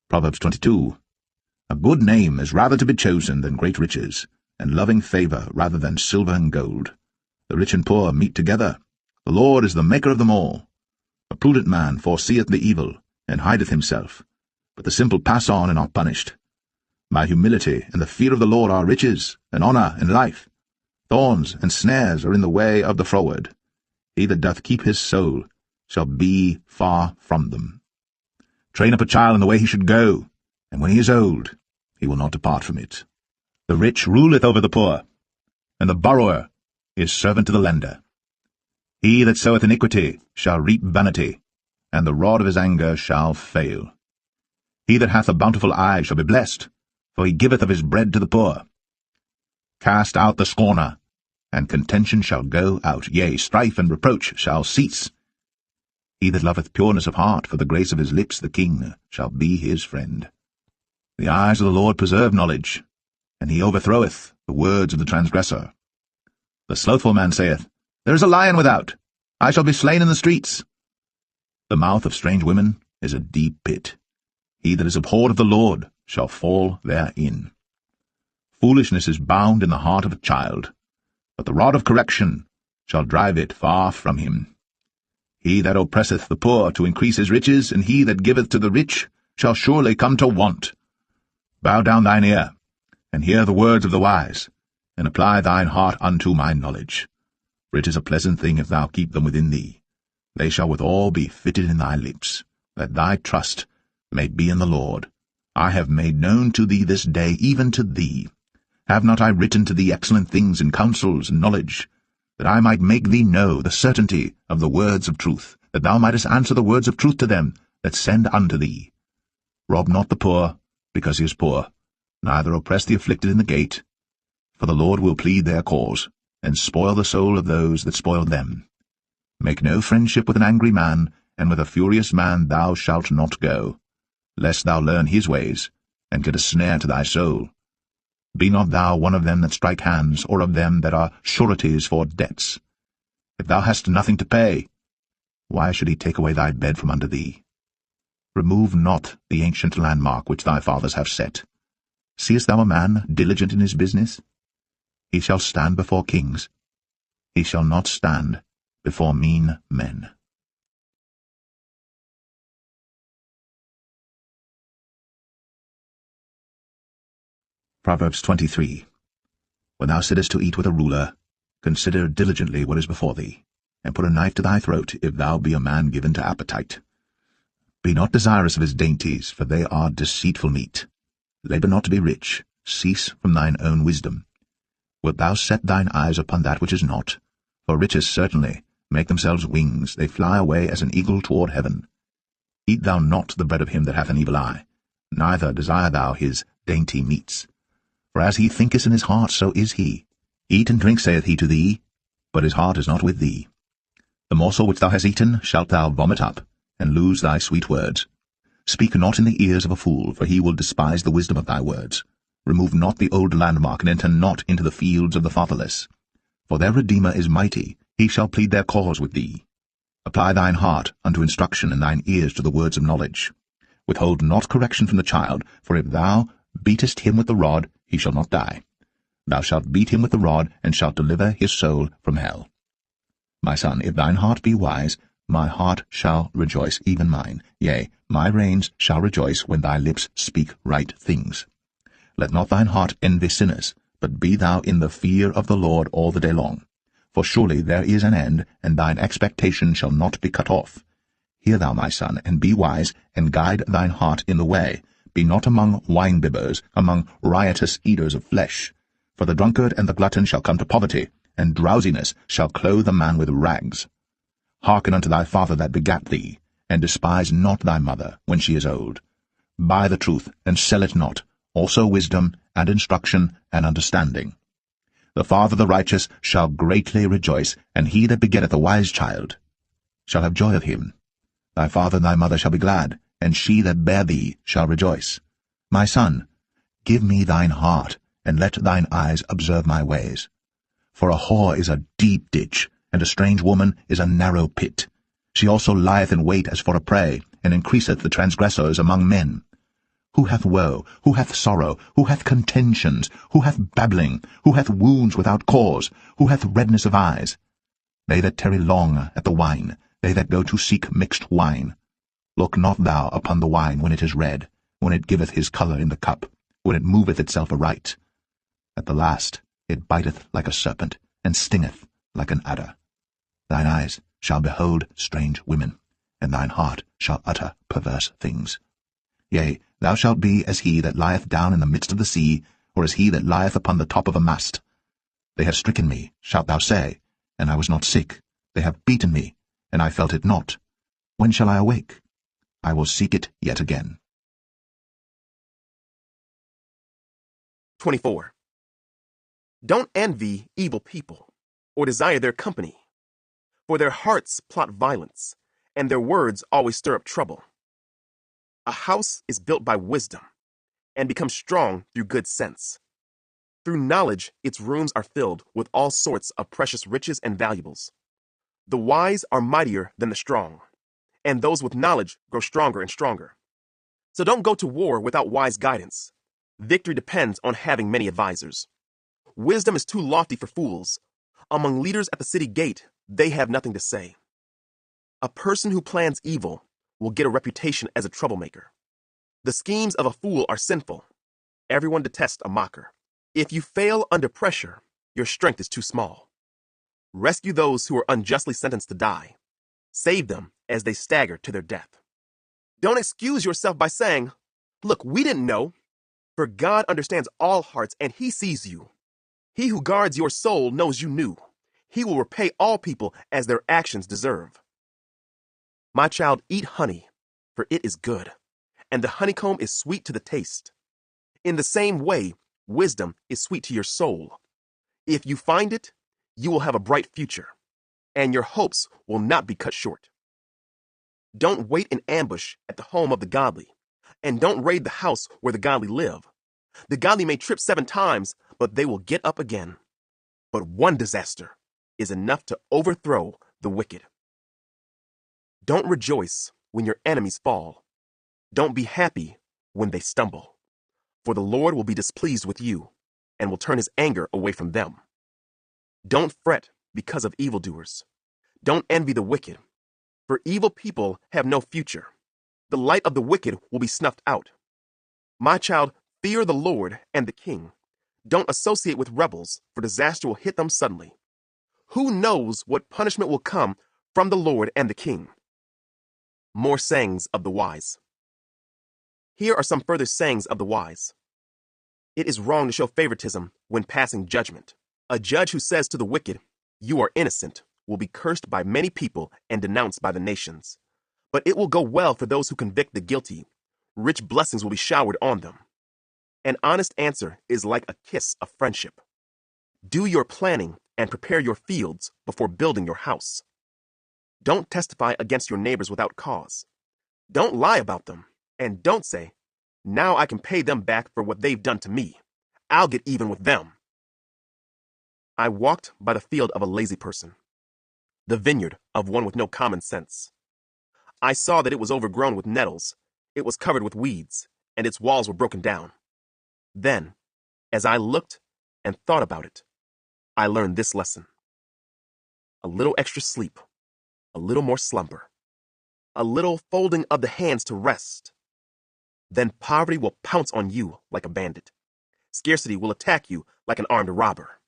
Proverbs 22. A good name is rather to be chosen than great riches, and loving favour rather than silver and gold. The rich and poor meet together. The Lord is the maker of them all. A prudent man foreseeth the evil, and hideth himself, but the simple pass on and are punished. My humility and the fear of the Lord are riches, and honour, and life. Thorns and snares are in the way of the froward. He that doth keep his soul shall be far from them. Train up a child in the way he should go, and when he is old, he will not depart from it. The rich ruleth over the poor, and the borrower is servant to the lender. He that soweth iniquity shall reap vanity, and the rod of his anger shall fail. He that hath a bountiful eye shall be blessed, for he giveth of his bread to the poor. Cast out the scorner, and contention shall go out, yea, strife and reproach shall cease. He that loveth pureness of heart, for the grace of his lips the king shall be his friend. The eyes of the Lord preserve knowledge, and he overthroweth the words of the transgressor. The slothful man saith, There is a lion without, I shall be slain in the streets. The mouth of strange women is a deep pit. He that is abhorred of the Lord shall fall therein. Foolishness is bound in the heart of a child, but the rod of correction shall drive it far from him. He that oppresseth the poor to increase his riches, and he that giveth to the rich shall surely come to want. Bow down thine ear, and hear the words of the wise, and apply thine heart unto my knowledge. For it is a pleasant thing if thou keep them within thee. They shall withal be fitted in thy lips, that thy trust may be in the Lord. I have made known to thee this day, even to thee. Have not I written to thee excellent things in counsels and knowledge, that I might make thee know the certainty of the words of truth, that thou mightest answer the words of truth to them that send unto thee? Rob not the poor, because he is poor, neither oppress the afflicted in the gate, for the Lord will plead their cause, and spoil the soul of those that spoil them. Make no friendship with an angry man, and with a furious man thou shalt not go, lest thou learn his ways, and get a snare to thy soul. Be not thou one of them that strike hands, or of them that are sureties for debts. If thou hast nothing to pay, why should he take away thy bed from under thee? Remove not the ancient landmark which thy fathers have set. Seest thou a man diligent in his business? He shall stand before kings. He shall not stand before mean men. Proverbs 23. When thou sittest to eat with a ruler, consider diligently what is before thee, and put a knife to thy throat, if thou be a man given to appetite. Be not desirous of his dainties, for they are deceitful meat. Labour not to be rich, cease from thine own wisdom. Wilt thou set thine eyes upon that which is not? For riches certainly make themselves wings, they fly away as an eagle toward heaven. Eat thou not the bread of him that hath an evil eye, neither desire thou his dainty meats. For as he thinketh in his heart, so is he. Eat and drink, saith he to thee, but his heart is not with thee. The morsel which thou hast eaten shalt thou vomit up, and lose thy sweet words. Speak not in the ears of a fool, for he will despise the wisdom of thy words. Remove not the old landmark, and enter not into the fields of the fatherless. For their Redeemer is mighty, he shall plead their cause with thee. Apply thine heart unto instruction, and thine ears to the words of knowledge. Withhold not correction from the child, for if thou beatest him with the rod, he shall not die. Thou shalt beat him with the rod, and shalt deliver his soul from hell. My son, if thine heart be wise, my heart shall rejoice, even mine. Yea, my reins shall rejoice when thy lips speak right things. Let not thine heart envy sinners, but be thou in the fear of the Lord all the day long. For surely there is an end, and thine expectation shall not be cut off. Hear thou, my son, and be wise, and guide thine heart in the way. Be not among wine-bibbers, among riotous eaters of flesh. For the drunkard and the glutton shall come to poverty, and drowsiness shall clothe a man with rags. Hearken unto thy father that begat thee, and despise not thy mother when she is old. Buy the truth, and sell it not, also wisdom, and instruction, and understanding. The father of the righteous shall greatly rejoice, and he that begetteth a wise child shall have joy of him. Thy father and thy mother shall be glad, and she that bare thee shall rejoice. My son, give me thine heart, and let thine eyes observe my ways. For a whore is a deep ditch, and a strange woman is a narrow pit. She also lieth in wait as for a prey, and increaseth the transgressors among men. Who hath woe? Who hath sorrow? Who hath contentions? Who hath babbling? Who hath wounds without cause? Who hath redness of eyes? They that tarry long at the wine, they that go to seek mixed wine. Look not thou upon the wine when it is red, when it giveth his colour in the cup, when it moveth itself aright. At the last it biteth like a serpent, and stingeth like an adder. Thine eyes shall behold strange women, and thine heart shall utter perverse things. Yea, thou shalt be as he that lieth down in the midst of the sea, or as he that lieth upon the top of a mast. They have stricken me, shalt thou say, and I was not sick. They have beaten me, and I felt it not. When shall I awake? I will seek it yet again. 24. Don't envy evil people, or desire their company, for their hearts plot violence, and their words always stir up trouble. A house is built by wisdom, and becomes strong through good sense. Through knowledge, its rooms are filled with all sorts of precious riches and valuables. The wise are mightier than the strong, and those with knowledge grow stronger and stronger. So don't go to war without wise guidance. Victory depends on having many advisers. Wisdom is too lofty for fools. Among leaders at the city gate, they have nothing to say. A person who plans evil will get a reputation as a troublemaker. The schemes of a fool are sinful. Everyone detests a mocker. If you fail under pressure, your strength is too small. Rescue those who are unjustly sentenced to die. Save them as they stagger to their death. Don't excuse yourself by saying, "Look, we didn't know," for God understands all hearts and He sees you. He who guards your soul knows you knew. He will repay all people as their actions deserve. My child, eat honey, for it is good, and the honeycomb is sweet to the taste. In the same way, wisdom is sweet to your soul. If you find it, you will have a bright future, and your hopes will not be cut short. Don't wait in ambush at the home of the godly, and don't raid the house where the godly live. The godly may trip 7 times, but they will get up again. But one disaster is enough to overthrow the wicked. Don't rejoice when your enemies fall. Don't be happy when they stumble. For the Lord will be displeased with you, and will turn His anger away from them. Don't fret because of evildoers. Don't envy the wicked, for evil people have no future. The light of the wicked will be snuffed out. My child, fear the Lord and the king. Don't associate with rebels, for disaster will hit them suddenly. Who knows what punishment will come from the Lord and the king? More sayings of the wise. Here are some further sayings of the wise. It is wrong to show favoritism when passing judgment. A judge who says to the wicked, "You are innocent," will be cursed by many people and denounced by the nations. But it will go well for those who convict the guilty. Rich blessings will be showered on them. An honest answer is like a kiss of friendship. Do your planning and prepare your fields before building your house. Don't testify against your neighbors without cause. Don't lie about them, and don't say, "Now I can pay them back for what they've done to me. I'll get even with them." I walked by the field of a lazy person, the vineyard of one with no common sense. I saw that it was overgrown with nettles, it was covered with weeds, and its walls were broken down. Then, as I looked and thought about it, I learned this lesson. A little extra sleep, a little more slumber, a little folding of the hands to rest. Then poverty will pounce on you like a bandit. Scarcity will attack you like an armed robber.